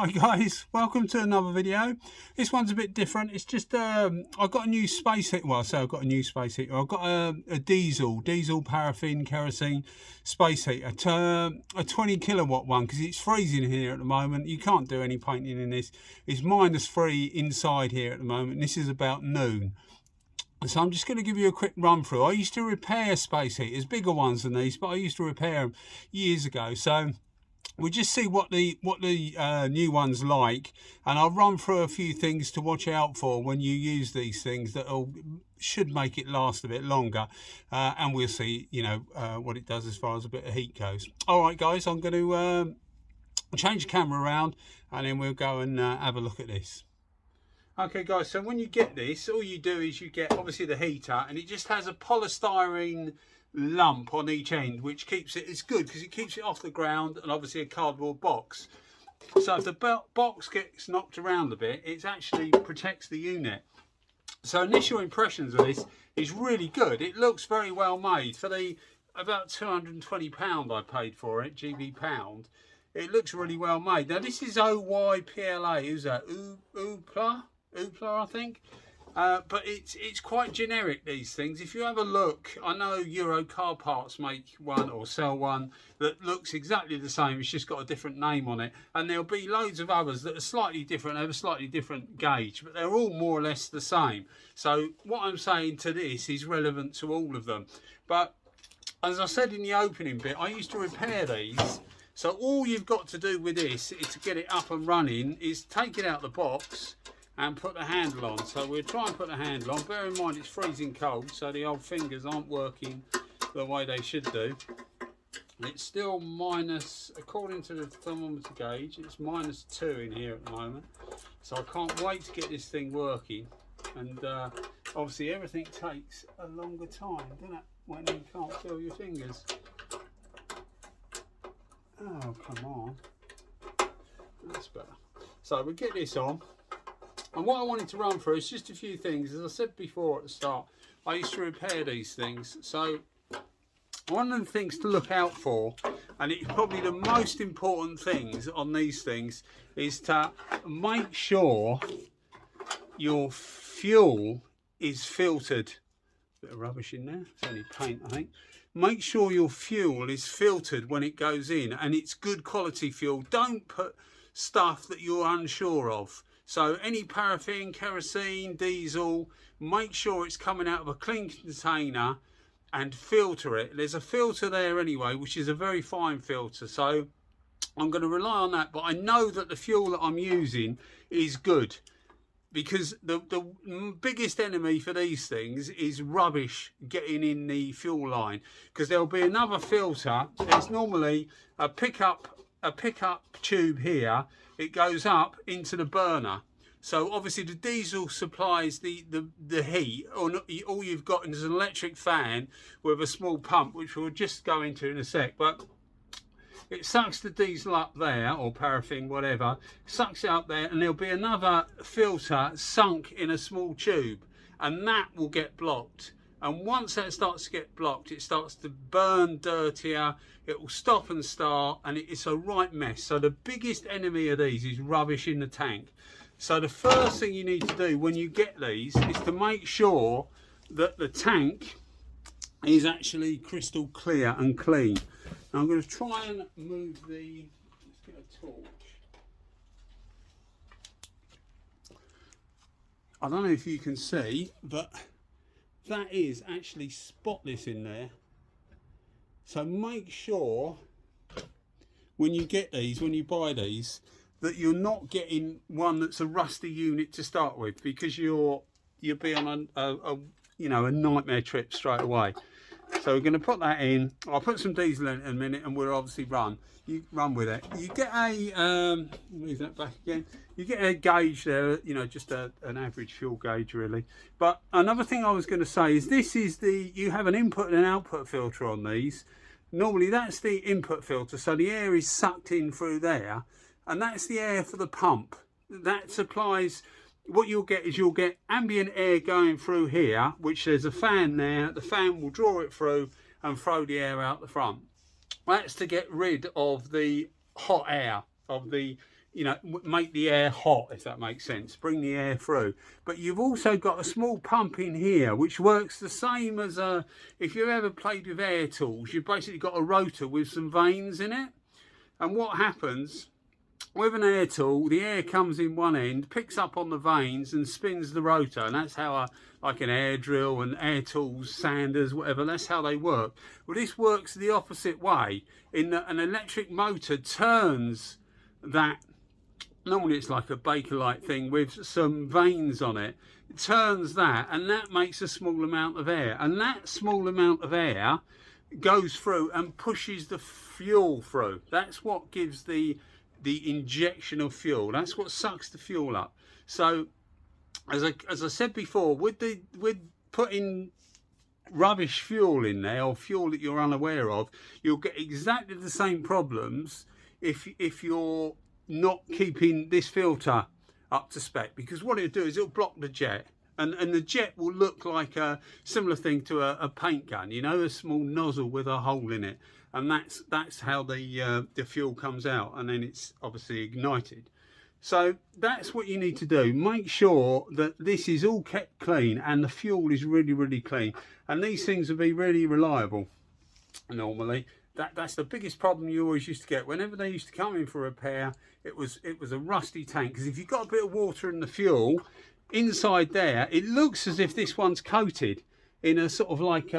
Hi guys, welcome to another video. This one's a bit different. It's just I've got a new space heater. Well, I say I've got a new space heater. I've got a diesel paraffin kerosene space heater, a 20 kilowatt one, because it's freezing here at the moment. You can't do any painting in this. It's -3 inside here at the moment. This is about noon. So I'm just going to give you a quick run through. I used to repair space heaters, bigger ones than these, but I used to repair them years ago. So we'll just see what the new one's like, and I'll run through a few things to watch out for when you use these things that should make it last a bit longer, and we'll see, you know, what it does as far as a bit of heat goes. All right, guys, I'm going to change the camera around, and then we'll go and have a look at this. Okay, guys, so when you get this, all you do is you get obviously the heater, and it just has a polystyrene lump on each end, which keeps it, it's good because it keeps it off the ground, and obviously a cardboard box. So if the box gets knocked around a bit, it actually protects the unit. So initial impressions of this is really good. It looks very well made for the about £220 I paid for it, GB pound. It looks really well made. Now this is Oypla, who's that? Oypla, I think. But it's quite generic, these things. If you have a look, I know Euro Car Parts make one or sell one that looks exactly the same. It's just got a different name on it, and there'll be loads of others that are slightly different, have a slightly different gauge, but they're all more or less the same. So what I'm saying to this is relevant to all of them. But as I said in the opening bit, I used to repair these. So all you've got to do with this is to get it up and running is take it out of the box and put the handle on. So we'll try and put the handle on. Bear in mind it's freezing cold, so the old fingers aren't working the way they should do. It's still minus, according to the thermometer gauge, it's -2 in here at the moment. So I can't wait to get this thing working. And obviously everything takes a longer time, doesn't it, when you can't feel your fingers. Oh, come on. That's better. So we'll get this on. And what I wanted to run through is just a few things. As I said before at the start, I used to repair these things. So one of the things to look out for, and it's probably the most important things on these things, is to make sure your fuel is filtered. Bit of rubbish in there. It's only paint, I think. Make sure your fuel is filtered when it goes in, and it's good quality fuel. Don't put stuff that you're unsure of. So any paraffin, kerosene, diesel, make sure it's coming out of a clean container and filter it. There's a filter there anyway, which is a very fine filter. So I'm going to rely on that, but I know that the fuel that I'm using is good, because the biggest enemy for these things is rubbish getting in the fuel line, because there'll be another filter. There's normally a pickup tube here. It goes up into the burner. So obviously the diesel supplies the heat. All you've got is an electric fan with a small pump, which we'll just go into in a sec. But it sucks the diesel up there, or paraffin, whatever, sucks it up there, and there'll be another filter sunk in a small tube, and that will get blocked. And once that starts to get blocked, it starts to burn dirtier, it will stop and start, and it's a right mess. So the biggest enemy of these is rubbish in the tank. So the first thing you need to do when you get these is to make sure that the tank is actually crystal clear and clean. Now I'm going to try and move the, let's get a torch. I don't know if you can see, but that is actually spotless in there. So make sure when you get these, when you buy these, that you're not getting one that's a rusty unit to start with, because you'll be on a nightmare trip straight away. So we're going to put that in. I'll put some diesel in a minute, and we'll obviously run. You run with it. You get a move that back again. You get a gauge there, you know, just an average fuel gauge really. But another thing I was going to say is this is you have an input and an output filter on these. Normally that's the input filter, so the air is sucked in through there, and that's the air for the pump. That supplies, what you'll get is you'll get ambient air going through here, which there's a fan there. The fan will draw it through and throw the air out the front. That's to get rid of the hot air, of the you know, make the air hot, if that makes sense, bring the air through. But you've also got a small pump in here which works the same as if you've ever played with air tools, you've basically got a rotor with some vanes in it. And what happens with an air tool, the air comes in one end, picks up on the vanes and spins the rotor, and that's how like an air drill and air tools, sanders, whatever, that's how they work. Well, this works the opposite way, in that an electric motor turns that, normally it's like a Bakelite thing with some vanes on it, it turns that, and that makes a small amount of air, and that small amount of air goes through and pushes the fuel through. That's what gives the injection of fuel. That's what sucks the fuel up. So as I said before, with putting rubbish fuel in there, or fuel that you're unaware of, you'll get exactly the same problems if you're not keeping this filter up to spec, because what it'll do is it'll block the jet, and the jet will look like a similar thing to a paint gun, you know, a small nozzle with a hole in it, and that's how the fuel comes out, and then it's obviously ignited. So that's what you need to do. Make sure that this is all kept clean and the fuel is really, really clean, and these things will be really reliable normally. That's the biggest problem you always used to get whenever they used to come in for repair. It was a rusty tank, because if you've got a bit of water in the fuel inside there, it looks as if this one's coated in a sort of like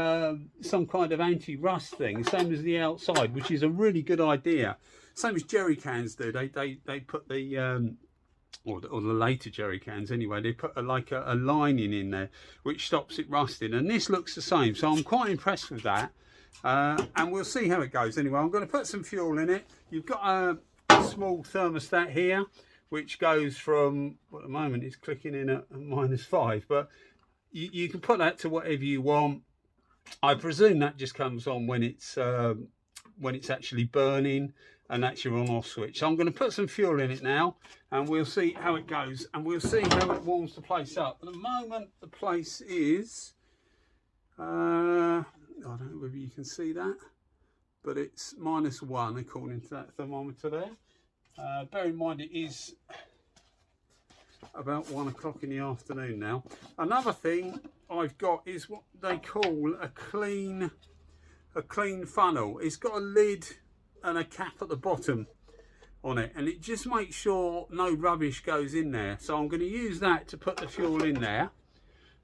some kind of anti-rust thing, same as the outside, which is a really good idea. Same as jerry cans do. They put the or the later jerry cans anyway, they put a lining in there which stops it rusting, and this looks the same. So I'm quite impressed with that, and we'll see how it goes. Anyway, I'm going to put some fuel in it. You've got a small thermostat here which goes from, well, at the moment it's clicking in at -5, but you can put that to whatever you want. I presume that just comes on when it's actually burning, and that's your on off switch. So I'm going to put some fuel in it now, and we'll see how it goes, and we'll see how it warms the place up. At the moment the place is I don't know whether you can see that, but it's -1 according to that thermometer there. Bear in mind it is about 1 o'clock in the afternoon now. Another thing I've got is what they call a clean funnel. It's got a lid and a cap at the bottom on it, and it just makes sure no rubbish goes in there. So I'm going to use that to put the fuel in there.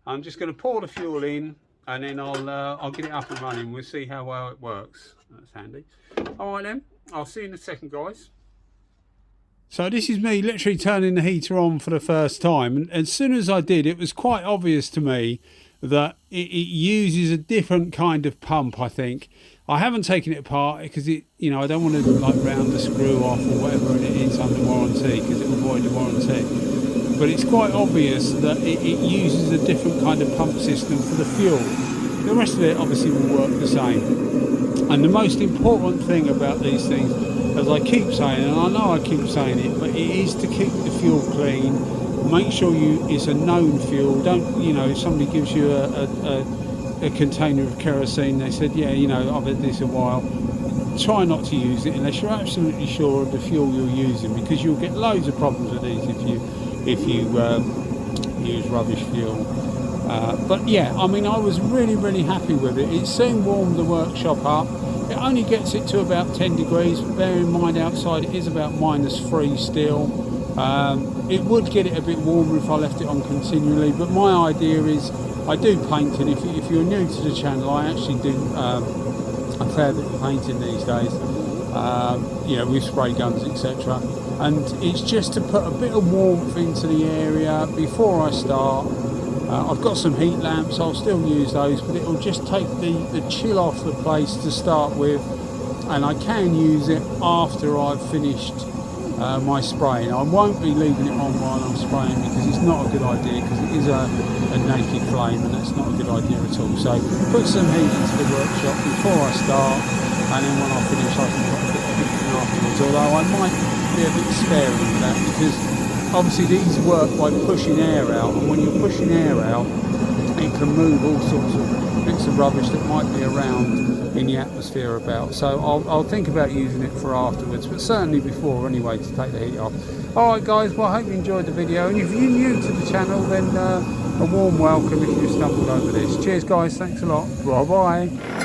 I'm just going to pour the fuel in, and then I'll get it up and running. We'll see how well it works. That's handy. All right then, I'll see you in a second, guys. So this is me literally turning the heater on for the first time, and as soon as I did, it was quite obvious to me that it uses a different kind of pump. I think I haven't taken it apart because I don't want to like round the screw off or whatever it is under warranty, because it will void the warranty. But it's quite obvious that it uses a different kind of pump system for the fuel. The rest of it obviously will work the same. And the most important thing about these things, as I keep saying, and I know I keep saying it, but it is to keep the fuel clean. Make sure it's a known fuel. Don't, if somebody gives you a container of kerosene, they said, yeah, I've had this a while, try not to use it unless you're absolutely sure of the fuel you're using, because you'll get loads of problems with these if you use rubbish fuel. But yeah, I mean, I was really, really happy with it. It soon warmed the workshop up. It only gets it to about 10 degrees. Bear in mind outside it is about -3 still. It would get it a bit warmer if I left it on continually, but my idea is I do painting. If you're new to the channel, I actually do a fair bit of painting these days, with spray guns, etc. And it's just to put a bit of warmth into the area before I start. I've got some heat lamps, I'll still use those, but it'll just take the chill off the place to start with, and I can use it after I've finished my spraying. I won't be leaving it on while I'm spraying, because it's not a good idea, because it is a naked flame, and that's not a good idea at all. So put some heat into the workshop before I start, and then when I finish I can put a bit of heat in afterwards, although I might be a bit sparing with that, because obviously these work by pushing air out, and when you're pushing air out, it can move all sorts of bits of rubbish that might be around in the atmosphere about. So I'll think about using it for afterwards, but certainly before anyway, to take the heat off. Alright guys, well I hope you enjoyed the video, and if you're new to the channel, then a warm welcome if you stumbled over this. Cheers guys, thanks a lot, bye bye.